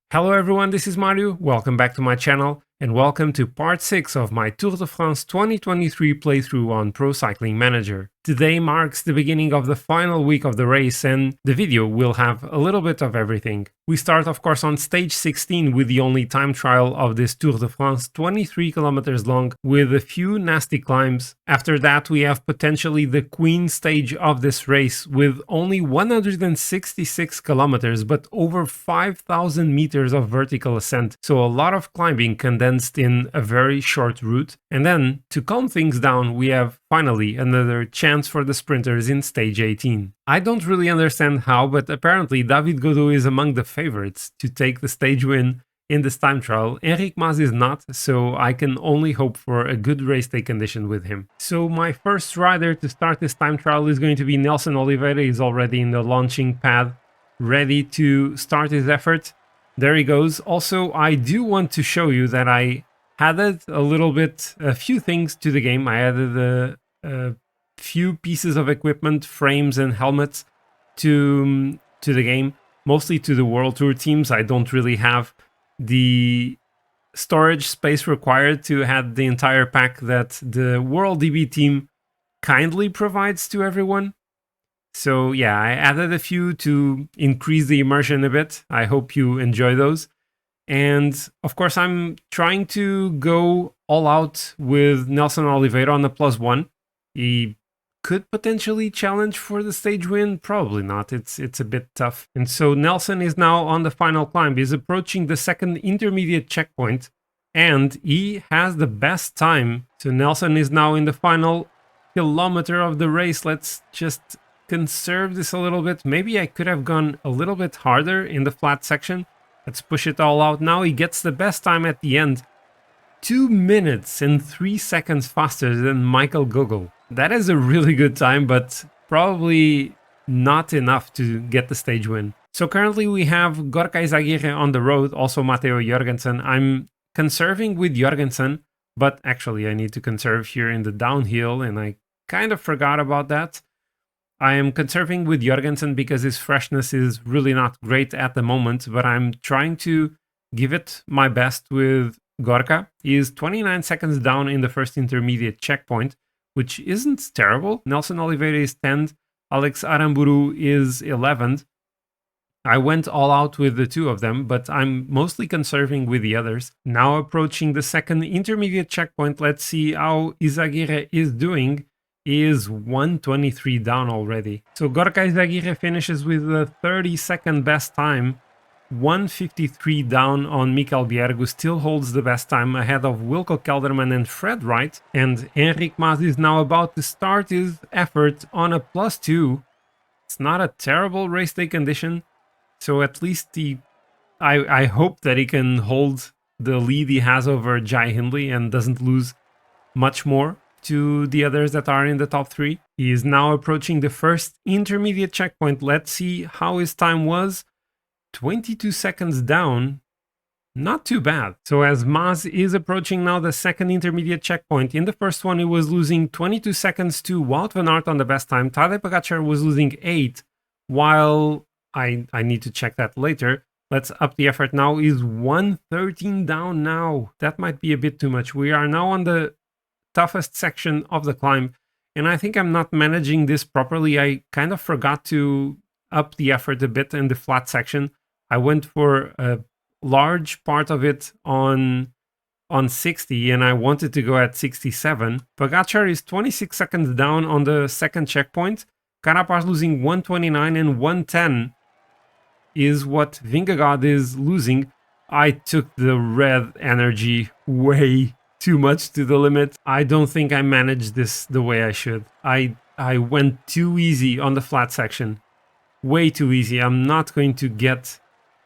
Hello everyone, this is Mario, welcome back to my channel, and welcome to part 6 of my Tour de France 2023 playthrough on Pro Cycling Manager. Today marks the beginning of the final week of the race, and the video will have a little bit of everything. We start of course on stage 16 with the only time trial of this Tour de France, 23 kilometers long, with a few nasty climbs. After that we have potentially the queen stage of this race with only 166 kilometers but over 5,000 meters of vertical ascent, so a lot of climbing condensed in a very short route. And then, to calm things down, we have finally another chance for the sprinters in stage 18. I don't really understand how, but apparently David Gaudu is among the favorites to take the stage win in this time trial. Enric Mas is not, so I can only hope for a good race day condition with him. So my first rider to start this time trial is going to be Nelson Oliveira. He's already in the launching pad, ready to start his effort. There he goes. Also, I do want to show you that I added a few things to the game. I added a few pieces of equipment, frames and helmets to the game, mostly to the World Tour teams. I don't really have the storage space required to have the entire pack that the World DB team kindly provides to everyone. So yeah, I added a few to increase the immersion a bit. I hope you enjoy those. And of course, I'm trying to go all out with Nelson Oliveira on the +1. He could potentially challenge for the stage win. Probably not. It's a bit tough. And so Nelson is now on the final climb. He's approaching the second intermediate checkpoint and he has the best time. So Nelson is now in the final kilometer of the race. Let's just conserve this a little bit. Maybe I could have gone a little bit harder in the flat section. Let's push it all out. Now he gets the best time at the end. 2 minutes and 3 seconds faster than Michael Gogol. That is a really good time, but probably not enough to get the stage win. So currently we have Gorka Izagirre on the road, also Matteo Jorgensen. I'm conserving with Jorgensen, but actually I need to conserve here in the downhill, and I kind of forgot about that. I am conserving with Jorgensen because his freshness is really not great at the moment, but I'm trying to give it my best with Gorka. He is 29 seconds down in the first intermediate checkpoint, which isn't terrible. Nelson Oliveira is 10th, Alex Aramburu is 11th. I went all out with the two of them, but I'm mostly conserving with the others. Now approaching the second intermediate checkpoint, let's see how Izagirre is doing. Is 123 down already. So Gorka Izagirre finishes with the 32nd best time, 153 down on Mikel Bjerg, still holds the best time ahead of Wilco Kelderman and Fred Wright. And Enric Mas is now about to start his effort on a +2. It's not a terrible race day condition, so at least I hope that he can hold the lead he has over Jai Hindley and doesn't lose much more to the others that are in the top 3. He is now approaching the first intermediate checkpoint. Let's see how his time was. 22 seconds down. Not too bad. So as Mas is approaching now the second intermediate checkpoint, in the first one he was losing 22 seconds to Wout van Aert on the best time. Tadej Pogacar was losing 8, while I need to check that later. Let's up the effort now. Is 113 down now. That might be a bit too much. We are now on the toughest section of the climb, and I think I'm not managing this properly. I kind of forgot to up the effort a bit in the flat section. I went for a large part of it on 60, and I wanted to go at 67. Pogacar is 26 seconds down on the second checkpoint. Carapaz losing 129, and 110 is what Vingegaard is losing. I took the red energy way too much to the limit. I don't think I managed this the way I should. I went too easy on the flat section. Way too easy. I'm not going to get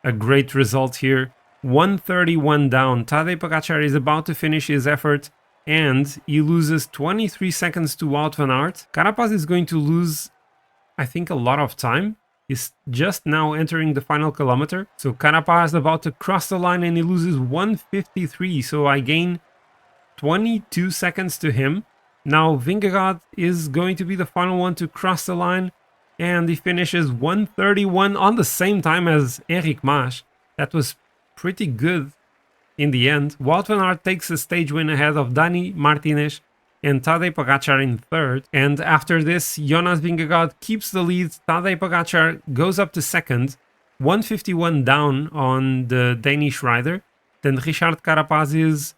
a great result here. 131 down. Tadej Pogacar is about to finish his effort and he loses 23 seconds to Wout van Aert. Carapaz is going to lose, I think, a lot of time. He's just now entering the final kilometer. So Carapaz is about to cross the line and he loses 153. So I gain 22 seconds to him. Now Vingegaard is going to be the final one to cross the line, and he finishes 131 on the same time as Enric Mas. That was pretty good in the end. Wout van Aert takes the stage win ahead of Dani Martinez and Tadej Pogacar in third. And after this, Jonas Vingegaard keeps the lead. Tadej Pogacar goes up to second, 151 down on the Danish rider. Then Richard Carapaz is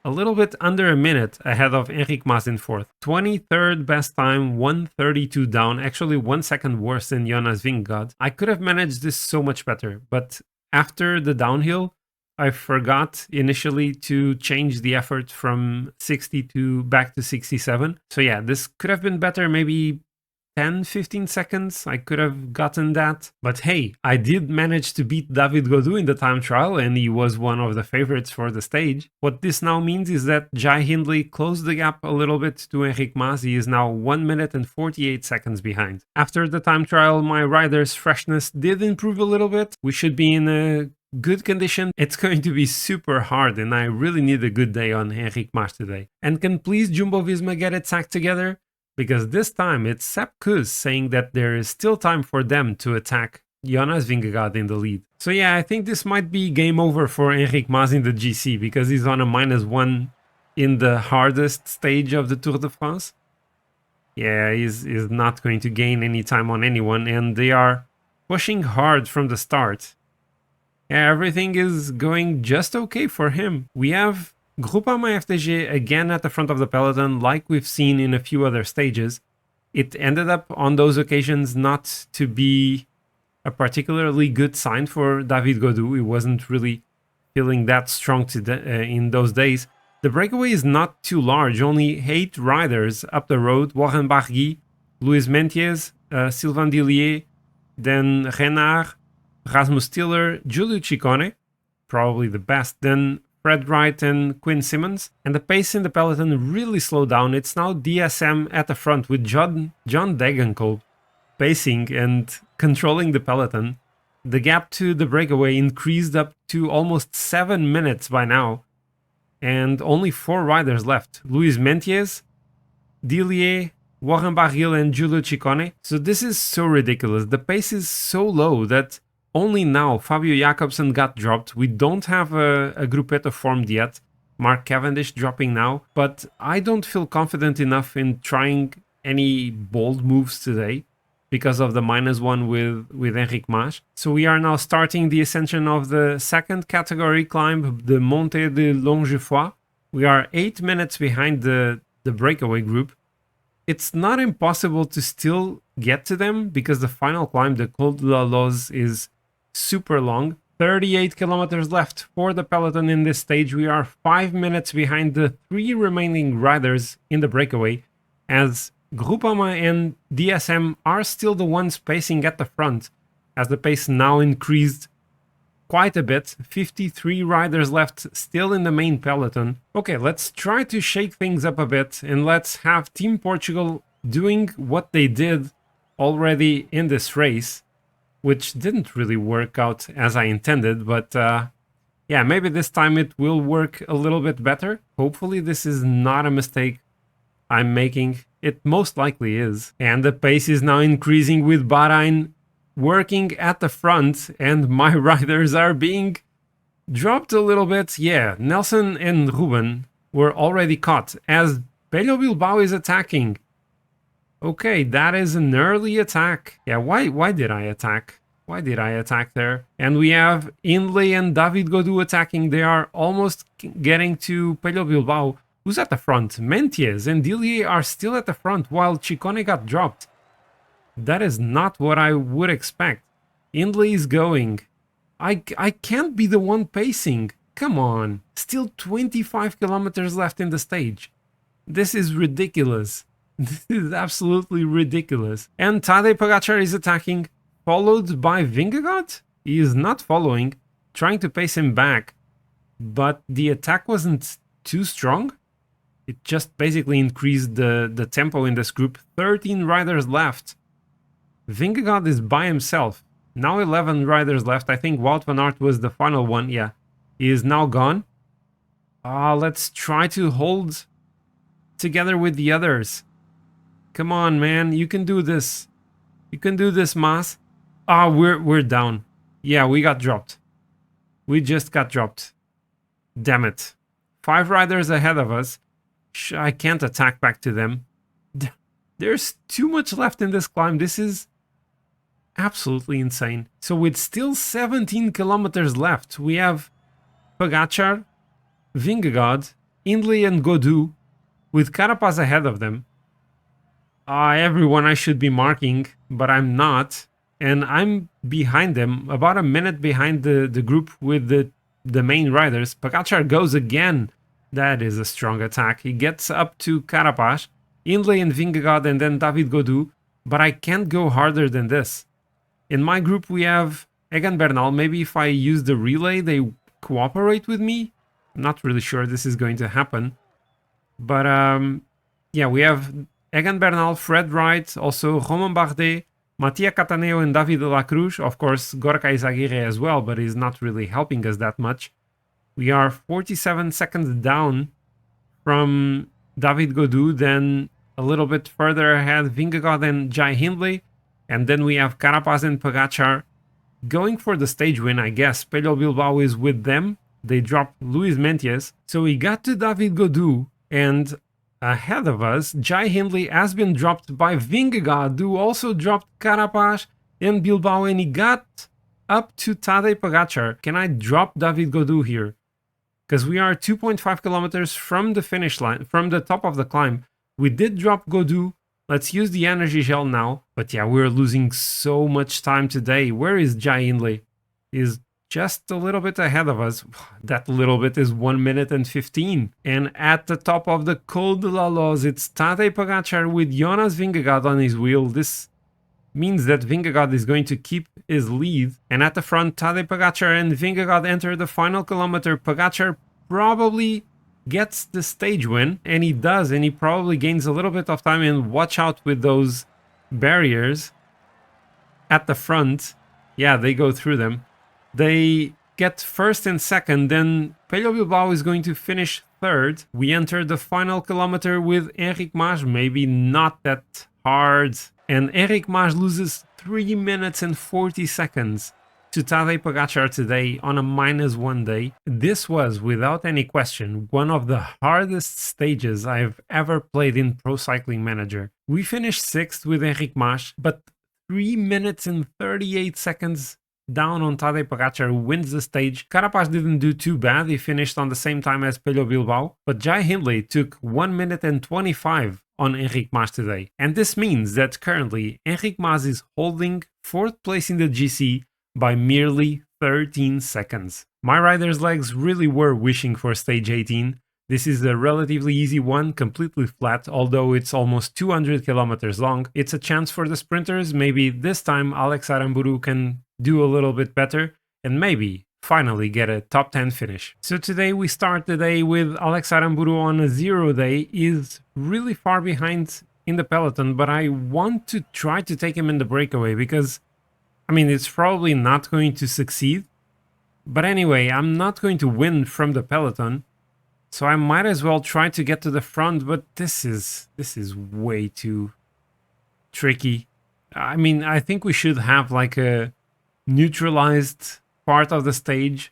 a little bit under a minute ahead of Enric Mas in fourth. 23rd best time, 132 down, actually 1 second worse than Jonas Vingegaard. I could have managed this so much better, but after the downhill, I forgot initially to change the effort from 62 back to 67. So yeah, this could have been better, maybe 10-15 seconds. I could have gotten that. But hey, I did manage to beat David Gaudu in the time trial, and he was one of the favorites for the stage. What this now means is that Jai Hindley closed the gap a little bit to Enric Mas. He is now 1 minute and 48 seconds behind. After the time trial, my rider's freshness did improve a little bit. We should be in a good condition. It's going to be super hard, and I really need a good day on Enric Mas today. And can please Jumbo-Visma get its act together? Because this time it's Sepp Kuss saying that there is still time for them to attack Jonas Vingegaard in the lead. So yeah, I think this might be game over for Enric Mas in the GC, because he's on a -1 in the hardest stage of the Tour de France. Yeah, he's not going to gain any time on anyone, and they are pushing hard from the start. Yeah, everything is going just okay for him. We have Groupama FDJ again at the front of the peloton, like we've seen in a few other stages. It ended up on those occasions not to be a particularly good sign for David Gaudu. He wasn't really feeling that strong in those days. The breakaway is not too large, only 8 riders up the road. Warren Barguil, Luis Mentiez, Sylvain Dillier, then Renard, Rasmus Tiller, Giulio Ciccone, probably the best, then Fred Wright and Quinn Simmons. And the pace in the peloton really slowed down. It's now DSM at the front with John Degenkolb pacing and controlling the peloton. The gap to the breakaway increased up to almost 7 minutes by now, and only 4 riders left. Luis Mentiez, Dillier, Warren Barguil and Giulio Ciccone. So this is so ridiculous. The pace is so low that only now Fabio Jakobsen got dropped. We don't have a gruppetto formed yet. Mark Cavendish dropping now. But I don't feel confident enough in trying any bold moves today because of the -1 with Enric Mas. So we are now starting the ascension of the second category climb, the Montée de Longefoy. We are 8 minutes behind the breakaway group. It's not impossible to still get to them because the final climb, the Col de la Loze, is super long. 38 kilometers left for the peloton in this stage. We are 5 minutes behind the 3 remaining riders in the breakaway, as Groupama and DSM are still the ones pacing at the front, as the pace now increased quite a bit. 53 riders left still in the main peloton. Okay, let's try to shake things up a bit, and let's have Team Portugal doing what they did already in this race, which didn't really work out as I intended, but yeah, maybe this time it will work a little bit better. Hopefully this is not a mistake I'm making. It most likely is. And the pace is now increasing with Bahrain working at the front, and my riders are being dropped a little bit. Yeah, Nelson and Ruben were already caught as Pello Bilbao is attacking. Okay, that is an early attack. Yeah, why did I attack? Why did I attack there? And we have Hindley and David Gaudu attacking. They are almost getting to Pello Bilbao, who's at the front. Mentiez and Dillier are still at the front while Ciccone got dropped. That is not what I would expect. Hindley is going. I can't be the one pacing. Come on. Still 25 kilometers left in the stage. This is ridiculous. This is absolutely ridiculous. And Tadej Pogacar is attacking, followed by Vingegaard. He is not following, trying to pace him back. But the attack wasn't too strong. It just basically increased the tempo in this group. 13 riders left. Vingegaard is by himself. Now 11 riders left. I think Wout van Aert was the final one. Yeah, he is now gone. Let's try to hold together with the others. Come on, man. You can do this. You can do this, Mas. We're down. Yeah, we got dropped. We just got dropped. Damn it. 5 riders ahead of us. I can't attack back to them. There's too much left in this climb. This is absolutely insane. So with still 17 kilometers left, we have Pogacar, Vingegaard, Hindley and Gaudu with Carapaz ahead of them. Everyone I should be marking, but I'm not. And I'm behind them, about a minute behind the group with the main riders. Pogacar goes again. That is a strong attack. He gets up to Carapaz, Hindley and Vingegaard, and then David Gaudu. But I can't go harder than this. In my group, we have Egan Bernal. Maybe if I use the relay, they cooperate with me. I'm not really sure this is going to happen. But yeah, we have Egan Bernal, Fred Wright, also Romain Bardet, Mattia Cataneo and David de la Cruz. Of course, Gorka Izagirre as well, but he's not really helping us that much. We are 47 seconds down from David Gaudu, then a little bit further ahead, Vingegaard and Jai Hindley. And then we have Carapaz and Pogacar going for the stage win, I guess. Pello Bilbao is with them. They dropped Luis Mentiez. So we got to David Gaudu, and ahead of us, Jai Hindley has been dropped by Vingegaard, who also dropped Carapaz and Bilbao, and he got up to Tadej Pogacar. Can I drop David Gaudu here? Because we are 2.5 kilometers from the finish line, from the top of the climb. We did drop Gaudu. Let's use the energy gel now. But yeah, we're losing so much time today. Where is Jai Hindley? He's just a little bit ahead of us. That little bit is 1 minute and 15. And at the top of the Col de la Loze, it's Tadej Pogacar with Jonas Vingegaard on his wheel. This means that Vingegaard is going to keep his lead. And at the front, Tadej Pogacar and Vingegaard enter the final kilometer. Pogacar probably gets the stage win, and he does, and he probably gains a little bit of time. And watch out with those barriers at the front. Yeah, they go through them. They get first and second, then Pello Bilbao is going to finish third. We enter the final kilometer with Enric Mas, maybe not that hard. And Enric Mas loses 3 minutes and 40 seconds to Tadej Pogacar today on a -1 day. This was, without any question, one of the hardest stages I've ever played in Pro Cycling Manager. We finished 6th with Enric Mas, but 3 minutes and 38 seconds down on Tadej Pogacar, who wins the stage. Carapaz didn't do too bad, he finished on the same time as Pello Bilbao, but Jai Hindley took 1 minute and 25 on Enric Mas today. And this means that currently Enric Mas is holding 4th place in the GC by merely 13 seconds. My rider's legs really were wishing for stage 18. This is a relatively easy one, completely flat, although it's almost 200 kilometers long. It's a chance for the sprinters. Maybe this time Alex Aramburu can do a little bit better and maybe finally get a top 10 finish. So today we start the day with Alex Aramburu on a 0 day. He's really far behind in the peloton, but I want to try to take him in the breakaway because, I mean, it's probably not going to succeed. But anyway, I'm not going to win from the peloton, so I might as well try to get to the front, but this is way too tricky. I mean, I think we should have like a neutralized part of the stage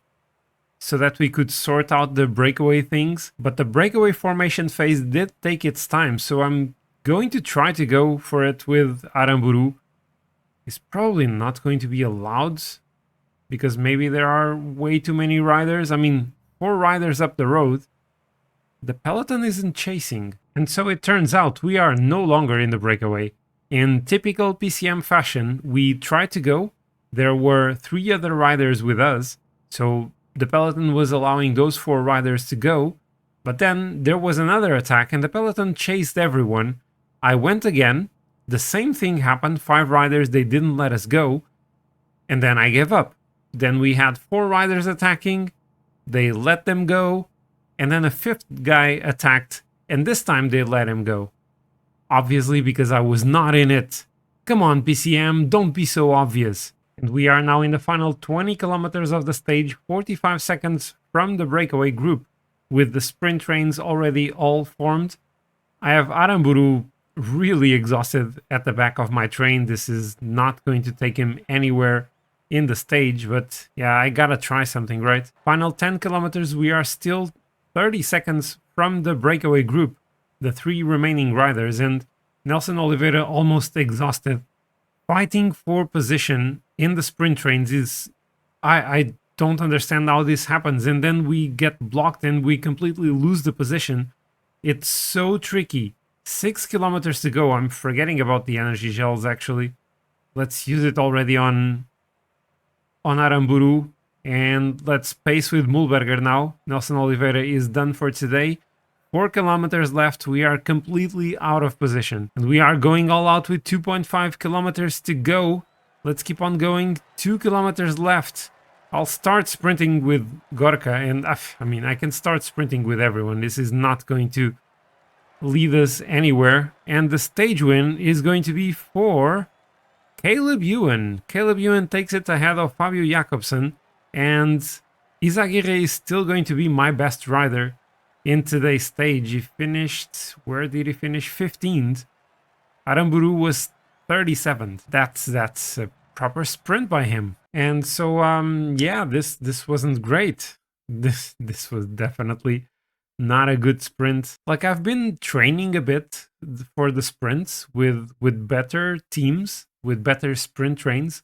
so that we could sort out the breakaway things. But the breakaway formation phase did take its time, so I'm going to try to go for it with Aramburu. He's probably not going to be allowed because maybe there are way too many riders. I mean, 4 riders up the road. The peloton isn't chasing. And so it turns out we are no longer in the breakaway. In typical PCM fashion, we tried to go. There were 3 other riders with us, so the peloton was allowing those 4 riders to go. But then there was another attack and the peloton chased everyone. I went again. The same thing happened. 5 riders, they didn't let us go. And then I gave up. Then we had 4 riders attacking. They let them go. And then a 5th guy attacked, and this time they let him go. Obviously because I was not in it. Come on, PCM, don't be so obvious. And we are now in the final 20 kilometers of the stage, 45 seconds from the breakaway group, with the sprint trains already all formed. I have Aramburu really exhausted at the back of my train. This is not going to take him anywhere. in the stage, but yeah, I gotta try something, right? Final 10 kilometers, we are still 30 seconds from the breakaway group, the 3 remaining riders, and Nelson Oliveira almost exhausted. Fighting for position in the sprint trains is... I don't understand how this happens, and then we get blocked and we completely lose the position. It's so tricky. 6 kilometers to go. I'm forgetting about the energy gels, actually. Let's use it already on Aramburu, and let's pace with Mühlberger now. Nelson Oliveira is done for today. 4 kilometers left. We are completely out of position, and we are going all out with 2.5 kilometers to go. Let's keep on going. 2 kilometers left. I'll start sprinting with Gorka, and I mean, I can start sprinting with everyone. This is not going to lead us anywhere. And the stage win is going to be for Caleb Ewan. Caleb Ewan takes it ahead of Fabio Jakobsen, and Izaguirre is still going to be my best rider in today's stage. He finished... where did he finish? 15th. Aramburu was 37th. That's a proper sprint by him. And so yeah, this wasn't great. This was definitely not a good sprint. Like, I've been training a bit for the sprints with better teams, with better sprint trains,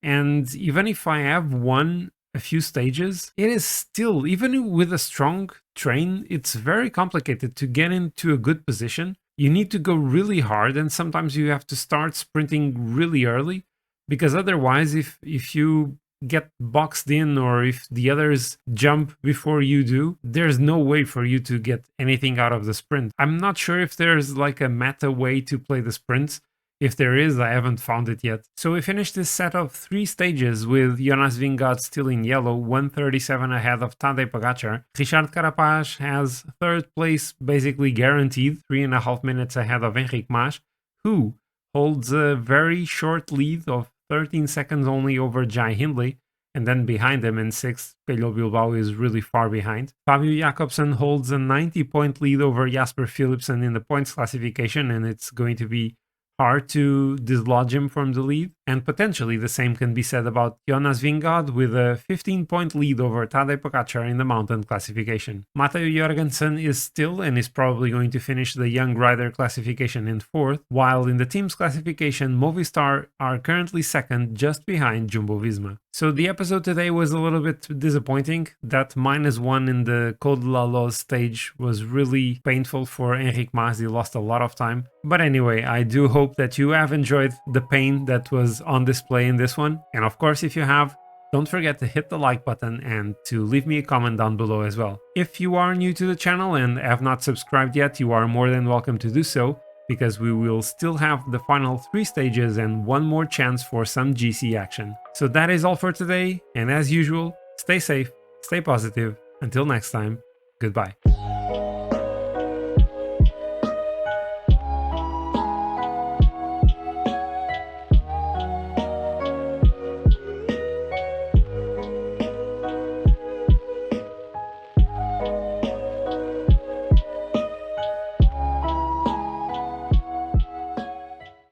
and even if I have won a few stages, it is still, even with a strong train, it's very complicated to get into a good position. You need to go really hard, and sometimes you have to start sprinting really early, because otherwise if you get boxed in, or if the others jump before you do, there's no way for you to get anything out of the sprint. I'm not sure if there's like a meta way to play the sprints. If there is, I haven't found it yet. So we finished this set of 3 stages with Jonas Vingegaard still in yellow, 1:37 ahead of Tadej Pogacar. Richard Carapaz has 3rd place basically guaranteed, 3.5 minutes ahead of Enric Mas, who holds a very short lead of 13 seconds only over Jai Hindley, and then behind him in 6th, Pello Bilbao is really far behind. Fabio Jakobsen holds a 90-point lead over Jasper Philipsen in the points classification, and it's going to be hard to dislodge him from the lead. And potentially the same can be said about Jonas Vingegaard with a 15-point lead over Tadej Pogacar in the mountain classification. Matteo Jorgensen is still and is probably going to finish the young rider classification in 4th, while in the team's classification Movistar are currently 2nd, just behind Jumbo-Visma. So the episode today was a little bit disappointing. That -1 in the Col de la Loze stage was really painful for Enric Mas. He lost a lot of time. But anyway, I do hope that you have enjoyed the pain that was on display in this one. And of course, if you have, don't forget to hit the like button and to leave me a comment down below as well. If you are new to the channel and have not subscribed yet, you are more than welcome to do so, because we will still have the final 3 stages and 1 more chance for some GC action. So that is all for today, and as usual, stay safe, stay positive. Until next time, goodbye.